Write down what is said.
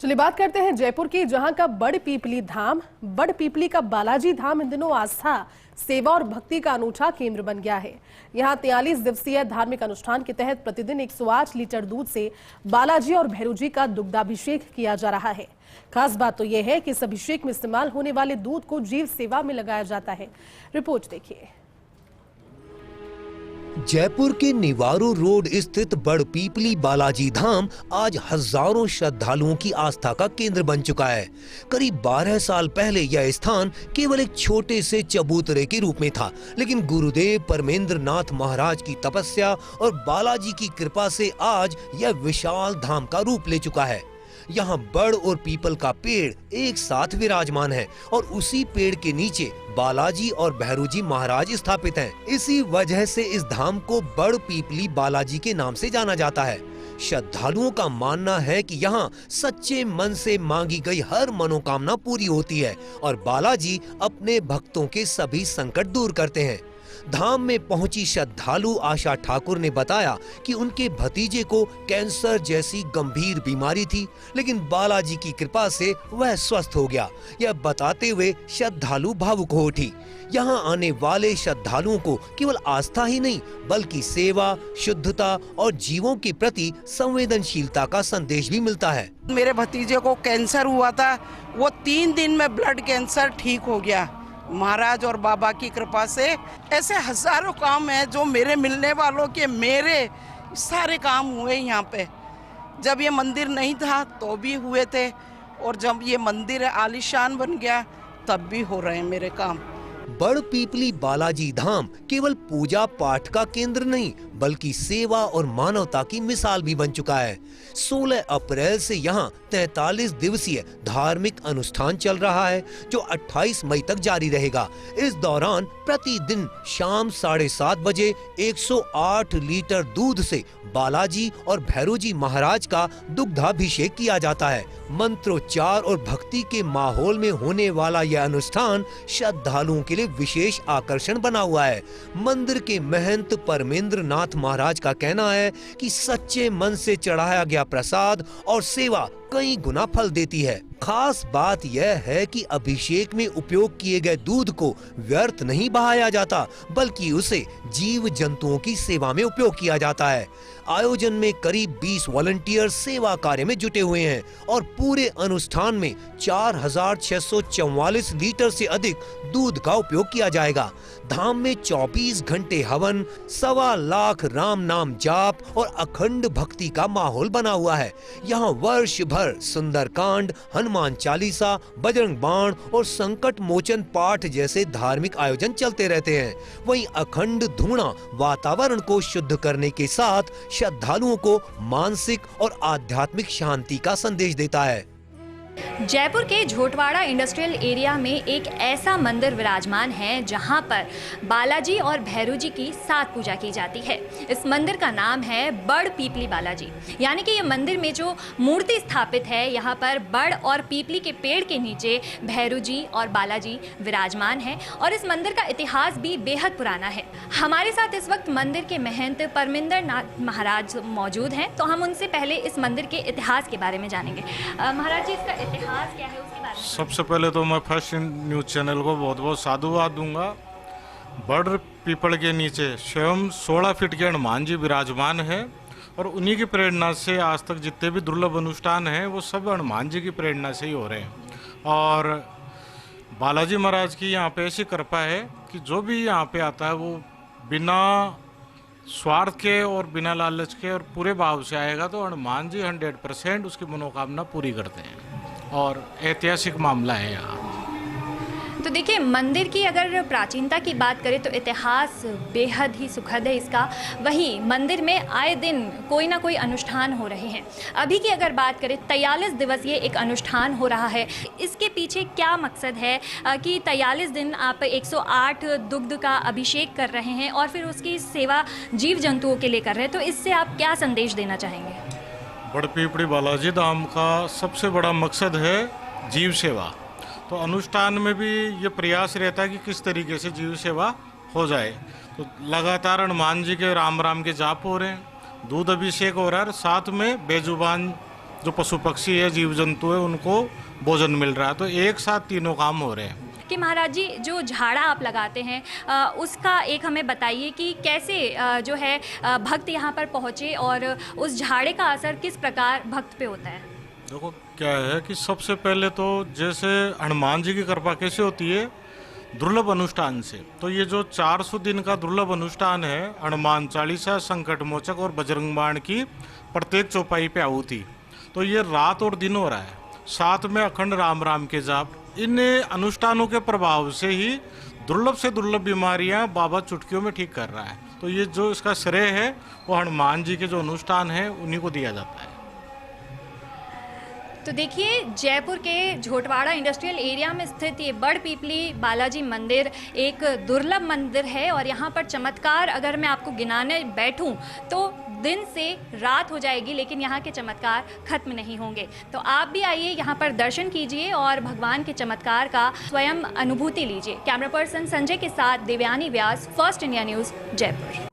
चलिए बात करते हैं जयपुर की, जहां का बड़ पीपली का बालाजी धाम इन दिनों आस्था, सेवा और भक्ति का अनूठा केंद्र बन गया है। यहां 43 दिवसीय धार्मिक अनुष्ठान के तहत प्रतिदिन 108 लीटर दूध से बालाजी और भैरू जी का दुग्धाभिषेक किया जा रहा है। खास बात तो यह है कि इस अभिषेक में इस्तेमाल होने वाले दूध को जीव सेवा में लगाया जाता है। रिपोर्ट देखिए। जयपुर के निवारू रोड स्थित बड़ पीपली बालाजी धाम आज हजारों श्रद्धालुओं की आस्था का केंद्र बन चुका है। करीब 12 साल पहले यह स्थान केवल एक छोटे से चबूतरे के रूप में था, लेकिन गुरुदेव परमेंद्र नाथ महाराज की तपस्या और बालाजी की कृपा से आज यह विशाल धाम का रूप ले चुका है। यहाँ बड़ और पीपल का पेड़ एक साथ विराजमान है और उसी पेड़ के नीचे बालाजी और भैरू जी महाराज स्थापित हैं। इसी वजह से इस धाम को बड़ पीपली बालाजी के नाम से जाना जाता है। श्रद्धालुओं का मानना है कि यहाँ सच्चे मन से मांगी गई हर मनोकामना पूरी होती है और बालाजी अपने भक्तों के सभी संकट दूर करते हैं। धाम में पहुंची श्रद्धालु आशा ठाकुर ने बताया कि उनके भतीजे को कैंसर जैसी गंभीर बीमारी थी, लेकिन बालाजी की कृपा से वह स्वस्थ हो गया। यह बताते हुए श्रद्धालु भावुक हो उठी। यहाँ आने वाले श्रद्धालुओं को केवल आस्था ही नहीं बल्कि सेवा, शुद्धता और जीवों के प्रति संवेदनशीलता का संदेश भी मिलता है। मेरे भतीजे को कैंसर हुआ था, वो 3 दिन में ब्लड कैंसर ठीक हो गया। महाराज और बाबा की कृपा से ऐसे हजारों काम हैं जो मेरे मिलने वालों के मेरे सारे काम हुए यहाँ पे। जब ये मंदिर नहीं था तो भी हुए थे और जब ये मंदिर आलीशान बन गया तब भी हो रहे हैं मेरे काम। बड़ पीपली बालाजी धाम केवल पूजा पाठ का केंद्र नहीं बल्कि सेवा और मानवता की मिसाल भी बन चुका है। 16 अप्रैल से यहाँ 43 दिवसीय धार्मिक अनुष्ठान चल रहा है जो 28 मई तक जारी रहेगा। इस दौरान प्रतिदिन शाम 7:30 बजे 108 लीटर दूध से बालाजी और भैरू जी महाराज का दुग्धाभिषेक किया जाता है। मंत्रोच्चार और भक्ति के माहौल में होने वाला यह अनुष्ठान श्रद्धालुओं के लिए विशेष आकर्षण बना हुआ है। मंदिर के महंत परमेंद्र नाथ महाराज का कहना है कि सच्चे मन से चढ़ाया गया प्रसाद और सेवा कई गुना फल देती है। खास बात यह है कि अभिषेक में उपयोग किए गए दूध को व्यर्थ नहीं बहाया जाता बल्कि उसे जीव जंतुओं की सेवा में उपयोग किया जाता है। आयोजन में करीब 20 वॉलंटियर सेवा कार्य में जुटे हुए हैं और पूरे अनुष्ठान में 4644 लीटर से अधिक दूध का उपयोग किया जाएगा। धाम में 24 घंटे हवन, 1.25 लाख राम नाम जाप और अखंड भक्ति का माहौल बना हुआ है। यहाँ वर्ष भर सुंदरकांड, हनुमान चालीसा, बजरंग बाण और संकट मोचन पाठ जैसे धार्मिक आयोजन चलते रहते हैं। वहीं अखंड धूणा वातावरण को शुद्ध करने के साथ श्रद्धालुओं को मानसिक और आध्यात्मिक शांति का संदेश देता है। जयपुर के झोटवाड़ा इंडस्ट्रियल एरिया में एक ऐसा मंदिर विराजमान है जहां पर बालाजी और भैरू जी की साथ पूजा की जाती है। इस मंदिर का नाम है बड़ पीपली बालाजी, यानी कि ये मंदिर में जो मूर्ति स्थापित है यहाँ पर बड़ और पीपली के पेड़ के नीचे भैरू जी और बालाजी विराजमान है और इस मंदिर का इतिहास भी बेहद पुराना है। हमारे साथ इस वक्त मंदिर के महंत परमेंद्र नाथ महाराज मौजूद हैं, तो हम उनसे पहले इस मंदिर के इतिहास के बारे में जानेंगे। महाराज जी, इसका इतिहास क्या है उसके बारे में? सबसे पहले तो मैं फर्स्ट न्यूज़ चैनल को बहुत बहुत साधुवाद दूंगा। बड़ पीपल के नीचे स्वयं 16 फीट के हनुमान जी विराजमान है और उन्हीं की प्रेरणा से आज तक जितने भी दुर्लभ अनुष्ठान हैं वो सब हनुमान जी की प्रेरणा से ही हो रहे हैं। और बालाजी महाराज की यहाँ पे ऐसी कृपा है कि जो भी यहाँ पे आता है वो बिना स्वार्थ के और बिना लालच के और पूरे भाव से आएगा तो हनुमान जी 100% उसकी मनोकामना पूरी करते हैं और ऐतिहासिक मामला है यहाँ। तो देखिए, मंदिर की अगर प्राचीनता की बात करें तो इतिहास बेहद ही सुखद है इसका। वहीं मंदिर में आए दिन कोई ना कोई अनुष्ठान हो रहे हैं। अभी की अगर बात करें 43 दिवसीय एक अनुष्ठान हो रहा है। इसके पीछे क्या मकसद है कि 43 दिन आप 108 दुग्ध का अभिषेक कर रहे हैं और फिर उसकी सेवा जीव जंतुओं के लिए कर रहे हैं, तो इससे आप क्या संदेश देना चाहेंगे? बड़ पीपली बालाजी धाम का सबसे बड़ा मकसद है जीव सेवा। तो अनुष्ठान में भी ये प्रयास रहता है कि किस तरीके से जीव सेवा हो जाए। तो लगातार हनुमान जी के राम राम के जाप हो रहे हैं, दूध अभिषेक हो रहा है, साथ में बेजुबान जो पशु पक्षी है, जीव जंतु है, उनको भोजन मिल रहा है। तो एक साथ तीनों काम हो रहे हैं। कि महाराज जी जो झाड़ा आप लगाते हैं उसका एक हमें बताइए कि कैसे जो है भक्त यहाँ पर पहुँचे और उस झाड़े का असर किस प्रकार भक्त पे होता है। देखो क्या है कि सबसे पहले तो जैसे हनुमान जी की कृपा कैसे होती है, दुर्लभ अनुष्ठान से। तो ये जो 400 दिन का दुर्लभ अनुष्ठान है, हनुमान चालीसा, संकट मोचक और बजरंग बाण की प्रत्येक चौपाई पे आहुति, तो ये रात और दिन हो रहा है। साथ में अखंड राम राम के जाप, इन अनुष्ठानों के प्रभाव से ही दुर्लभ से दुर्लभ बीमारियां बाबा चुटकियों में ठीक कर रहा है। तो ये जो इसका श्रेय है वो हनुमान जी के जो अनुष्ठान है उन्हीं को दिया जाता है। तो देखिए जयपुर के झोटवाड़ा इंडस्ट्रियल एरिया में स्थित ये बड़ पीपली बालाजी मंदिर एक दुर्लभ मंदिर है और यहाँ पर चमत्कार अगर मैं आपको गिनाने बैठूं तो दिन से रात हो जाएगी, लेकिन यहाँ के चमत्कार खत्म नहीं होंगे। तो आप भी आइए यहाँ पर दर्शन कीजिए और भगवान के चमत्कार का स्वयं अनुभूति लीजिए। कैमरा पर्सन संजय के साथ देवयानी व्यास, फर्स्ट इंडिया न्यूज़, जयपुर।